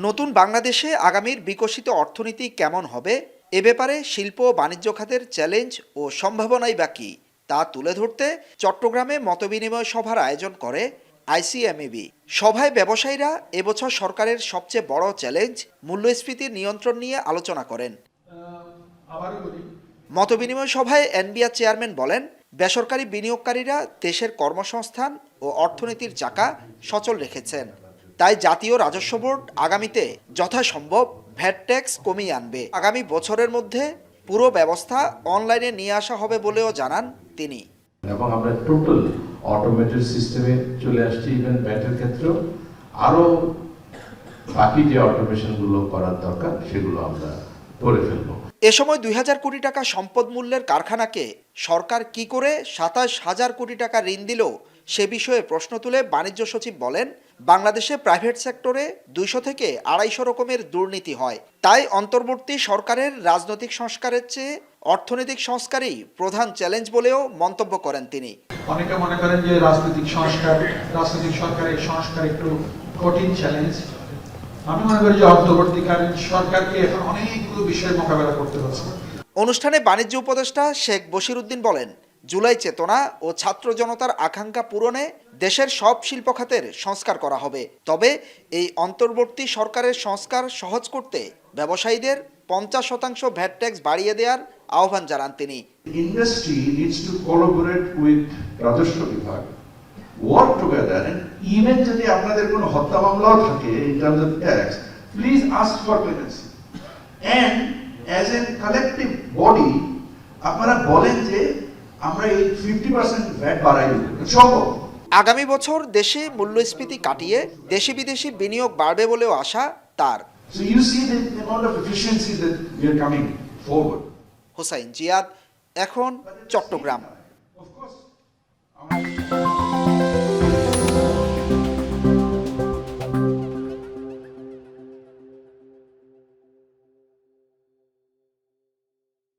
নতুন বাংলাদেশে আগামীর বিকশিত অর্থনীতি কেমন হবে এ ব্যাপারে শিল্প ও বাণিজ্য খাতের চ্যালেঞ্জ ও সম্ভাবনাই বা কী তা তুলে ধরতে চট্টগ্রামে মতবিনিময় সভার আয়োজন করে আইসিএমইবি। সভায় ব্যবসায়ীরা এবছর সরকারের সবচেয়ে বড় চ্যালেঞ্জ মূল্যস্ফীতির নিয়ন্ত্রণ নিয়ে আলোচনা করেন। মতবিনিময় সভায় এনবিআর চেয়ারম্যান বলেন, বেসরকারি বিনিয়োগকারীরা দেশের কর্মসংস্থান ও অর্থনীতির চাকা সচল রেখেছেন। তাই জাতীয় রাজস্ব বোর্ড আগামীতে যথাসম্ভব ভ্যাট ট্যাক্স কমিয়ে আনবে। আগামী বছরের মধ্যে পুরো ব্যবস্থা অনলাইনে নিয়ে আসা হবে বলেও জানান তিনি। এবং আমরা টোটাল অটোমেটেড সিস্টেমে চলে আসছি। ইভেন ব্যাটের ক্ষেত্রেও আরো বাকি যে অটোমেশনগুলো করার দরকার সেগুলো আমরা করে ফেলবো। এ সময় ২,০০০ কোটি টাকা সম্পদ মূল্যের কারখানাকে সরকার কি করে ২৭,০০০ কোটি টাকা ঋণ দিল সে বিষয়ে প্রশ্ন তুলে বাণিজ্য সচিব বলেন, বাংলাদেশে প্রাইভেট সেক্টরে ২০০ থেকে ২৫০ রকমের দুর্নীতি হয়। তাই অন্তর্বর্তী সরকারের রাজনৈতিক সংস্কারের চেয়ে অর্থনৈতিক সংস্কারই প্রধান চ্যালেঞ্জ বলেও মন্তব্য করেন তিনি। অনেকে মনে করেন যে রাজনৈতিক সরকারের সংস্কার একটু কঠিন চ্যালেঞ্জ। আমি মনে করি যে অন্তর্বর্তীকালীন সরকারকে এখন অনেকগুলো বিষয় মোকাবেলা করতে হচ্ছে। অনুষ্ঠানে বাণিজ্য উপদেষ্টা শেখ বশির উদ্দিন বলেন, জুলাই চেতনা ও ছাত্র জনতার আকাঙ্ক্ষা পূরণে দেশের সব শিল্প খাতের সংস্কার করা হবে। তবে এই অন্তর্বর্তী সরকারের সংস্কার সহজ করতে ব্যবসায়ীদের ৫০% ভ্যাট ট্যাক্স বাড়িয়ে দেওয়ার আহ্বান জানান তিনি। Industry needs to collaborate with রাজস্ব বিভাগ, ওয়ার্ক টুগেদার, এন্ড ইভেন যদি আপনাদের কোনো হত্যা মামলাও থাকে in terms of tax, please ask for clemency. And as a collective body আপনারা বলেন যে আমরা এই 50% ভ্যাট বাড়াই দেব। সম্ভব। আগামী বছর দেশে মূল্যস্ফীতি কাটিয়ে দেশি বিদেশি বিনিয়োগ বাড়বে বলেও আশা তার। So you see the amount of efficiencies that we are coming forward. Hossain Ziyad, এখন চট্টগ্রাম।